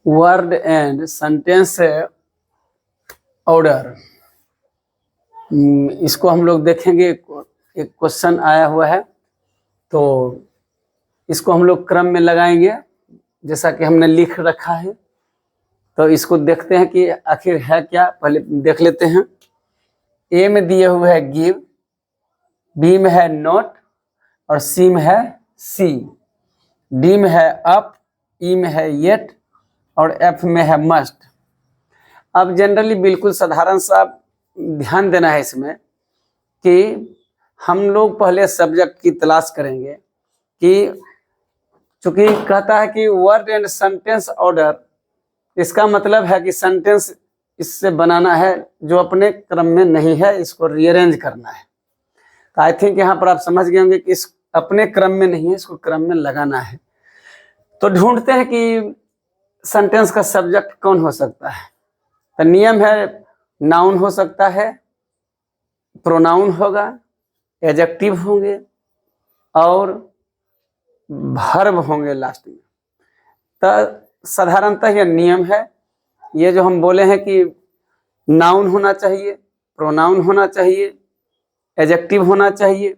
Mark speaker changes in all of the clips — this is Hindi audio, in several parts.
Speaker 1: Word and sentence order. इसको हम लोग देखेंगे। एक क्वेश्चन आया हुआ है तो इसको हम लोग क्रम में लगाएंगे जैसा कि हमने लिख रखा है। तो इसको देखते हैं कि आखिर है क्या, पहले देख लेते हैं। ए में दिए हुए है गिव, बी में है नोट और सी में है सी, डी में है अप, ई में है येट और एफ में है मस्ट। अब जनरली बिल्कुल साधारण सा ध्यान देना है इसमें कि हम लोग पहले सब्जेक्ट की तलाश करेंगे कि चूंकि कहता है कि वर्ड एंड सेंटेंस ऑर्डर, इसका मतलब है कि सेंटेंस इससे बनाना है जो अपने क्रम में नहीं है, इसको रीअरेंज करना है। तो आई थिंक यहाँ पर आप समझ गए होंगे कि इस अपने क्रम में नहीं है, इसको क्रम में लगाना है। तो ढूंढते हैं कि सेंटेंस का सब्जेक्ट कौन हो सकता है। तो नियम है, नाउन हो सकता है, प्रोनाउन होगा, एडजेक्टिव होंगे और वर्ब होंगे लास्ट में। तो साधारणतः यह नियम है। ये जो हम बोले हैं कि नाउन होना चाहिए, प्रोनाउन होना चाहिए, एडजेक्टिव होना चाहिए,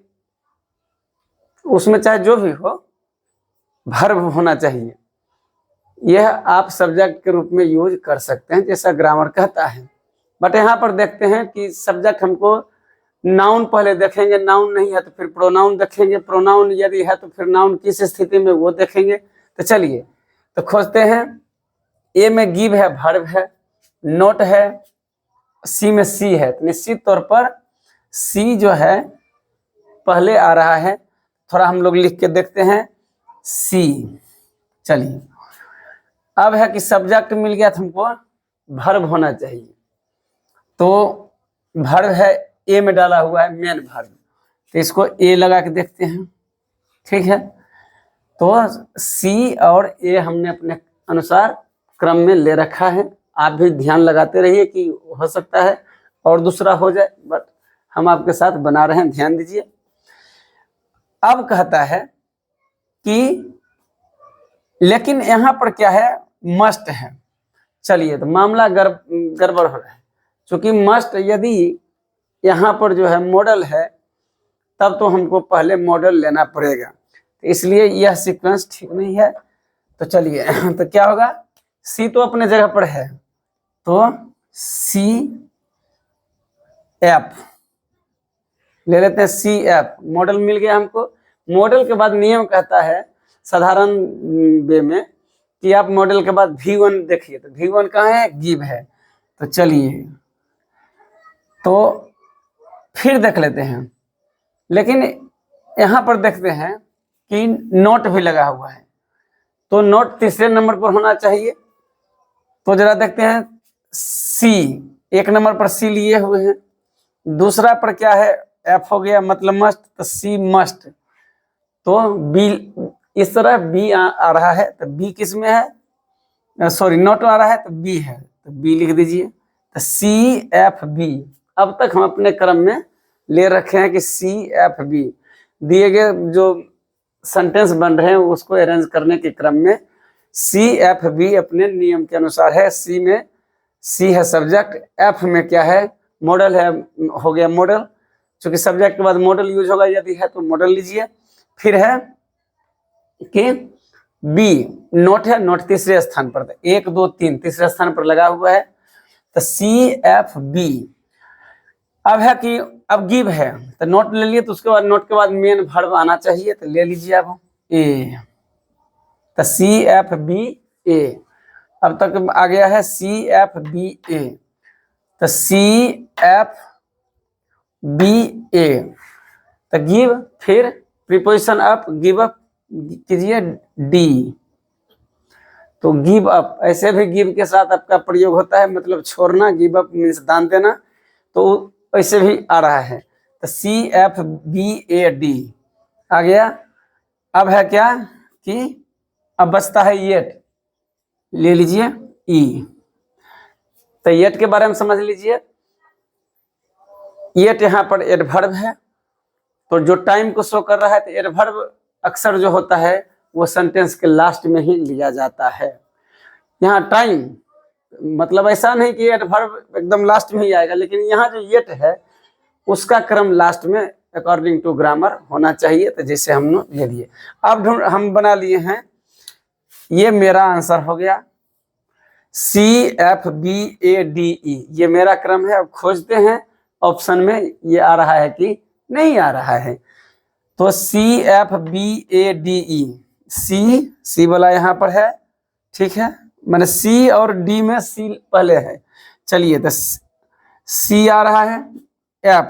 Speaker 1: उसमें चाहे जो भी हो वर्ब होना चाहिए। यह आप सब्जेक्ट के रूप में यूज कर सकते हैं जैसा ग्रामर कहता है। बट यहाँ पर देखते हैं कि सब्जेक्ट हमको नाउन पहले देखेंगे, नाउन नहीं है तो फिर प्रोनाउन देखेंगे, प्रोनाउन यदि है तो फिर नाउन किस स्थिति में वो देखेंगे। तो चलिए तो खोजते हैं। ए में गिव है, वर्ब है, नोट है, सी में सी है। तो निश्चित तौर पर सी जो है पहले आ रहा है। थोड़ा हम लोग लिख के देखते हैं सी। चलिए अब है कि सब्जेक्ट मिल गया तो हमको वर्ब होना चाहिए। तो वर्ब है, ए में डाला हुआ है मेन वर्ब, तो इसको ए लगा के देखते हैं। ठीक है, तो सी और ए हमने अपने अनुसार क्रम में ले रखा है। आप भी ध्यान लगाते रहिए कि हो सकता है और दूसरा हो जाए, बट हम आपके साथ बना रहे हैं, ध्यान दीजिए। अब कहता है कि लेकिन यहाँ पर क्या है, मस्ट है। चलिए तो मामला गड़बड़ हो रहा है, क्योंकि मस्ट यदि यहाँ पर जो है मॉडल है तब तो हमको पहले मॉडल लेना पड़ेगा, तो इसलिए यह सीक्वेंस ठीक नहीं है। तो चलिए तो क्या होगा, सी तो अपने जगह पर है, तो सी एफ ले लेते हैं। सी एफ मॉडल मिल गया हमको। मॉडल के बाद नियम कहता है साधारण वे में कि आप मॉडल के बाद V1 देखिए। तो V1 कहाँ है, गिव है। तो चलिए तो फिर देख लेते हैं, लेकिन यहाँ पर देखते हैं कि नोट भी लगा हुआ है, तो नोट तीसरे नंबर पर होना चाहिए। तो जरा देखते हैं, सी एक नंबर पर सी लिए हुए हैं, दूसरा पर क्या है, एफ हो गया, मतलब मस्ट, तो सी मस्ट। तो बी इस तरह बी आ रहा है, तो बी किस में है, सॉरी नोट आ रहा है तो बी है, तो बी लिख दीजिए। तो सी एफ बी। अब तक हम अपने क्रम में ले रखे हैं कि सी एफ बी। दिए गए जो सेंटेंस बन रहे हैं उसको अरेंज करने के क्रम में सी एफ बी अपने नियम के अनुसार है। सी में सी है सब्जेक्ट, एफ में क्या है, मॉडल है, हो गया मॉडल। चूंकि सब्जेक्ट के बाद मॉडल यूज होगा, यदि है तो मॉडल लीजिए। फिर है कि बी नोट है, नोट तीसरे स्थान पर, 1 2 3 तीसरे स्थान पर लगा हुआ है, तो सी एफ बी। अब है कि अब गिव है, तो नोट ले लिए, तो उसके बाद नोट के बाद मेन वर्ब आना चाहिए, तो ले लीजिए अब ए, तो सी एफ बी ए। अब तक आ गया है सी एफ बी ए, तो सी एफ बी ए। तो गिव, फिर प्रीपोजिशन अप, गिव अप कीजिए डी। तो गिव अप, ऐसे भी गिव के साथ आपका प्रयोग होता है, मतलब छोड़ना, गिव अप मीन्स दान देना, तो ऐसे भी आ रहा है। तो C F B A D आ गया। अब है क्या कि अब बचता है येट, ले लीजिए ई। तो येट के बारे में समझ लीजिए। येट यहाँ पर एडवर्ब है, तो जो टाइम को शो कर रहा है, तो एडवर्ब अक्सर जो होता है वो सेंटेंस के लास्ट में ही लिया जाता है। यहाँ टाइम मतलब ऐसा नहीं कि एडवर्ब एकदम लास्ट में ही आएगा, लेकिन यहाँ जो येट है उसका क्रम लास्ट में अकॉर्डिंग टू ग्रामर होना चाहिए। तो जैसे हमने ले लिए, अब हम बना लिए हैं, ये मेरा आंसर हो गया CFBADE, ये मेरा क्रम है। अब खोजते हैं ऑप्शन में ये आ रहा है कि नहीं आ रहा है। तो CFBADE, सी वाला यहाँ पर है, ठीक है, मैंने C और D में C पहले है। चलिए तो C आ रहा है, F,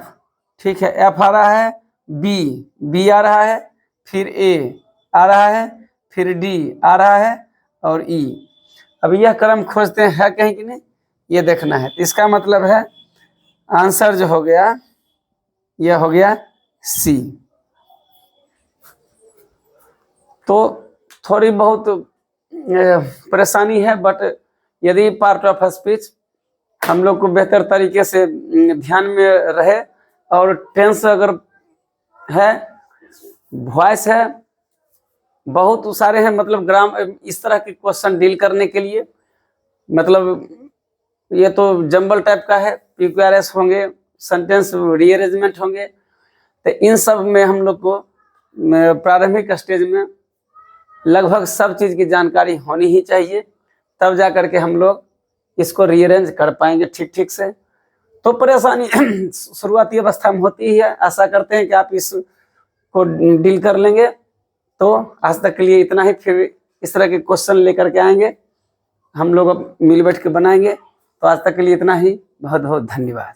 Speaker 1: ठीक है, F आ रहा है, B आ रहा है, फिर A आ रहा है, फिर D आ रहा है और E। अब यह क्रम खोजते हैं है कहीं कि नहीं, ये देखना है। इसका मतलब है आंसर जो हो गया यह हो गया C। तो थोड़ी बहुत परेशानी है, बट यदि पार्ट ऑफ स्पीच हम लोग को बेहतर तरीके से ध्यान में रहे और टेंस अगर है, वॉइस है, बहुत सारे हैं, मतलब ग्राम इस तरह के क्वेश्चन डील करने के लिए, मतलब ये तो जंबल टाइप का है, PQRS होंगे, सेंटेंस रीअरेंजमेंट होंगे। तो इन सब में हम लोग को प्रारंभिक स्टेज में लगभग सब चीज़ की जानकारी होनी ही चाहिए, तब जा करके हम लोग इसको रीअरेंज कर पाएंगे ठीक से। तो परेशानी शुरुआती अवस्था में होती ही है, आशा करते हैं कि आप इसको डील कर लेंगे। तो आज तक के लिए इतना ही, फिर इस तरह के क्वेश्चन लेकर के आएंगे हम लोग, अब मिल बैठ के बनाएंगे। तो आज तक के लिए इतना ही, बहुत बहुत धन्यवाद।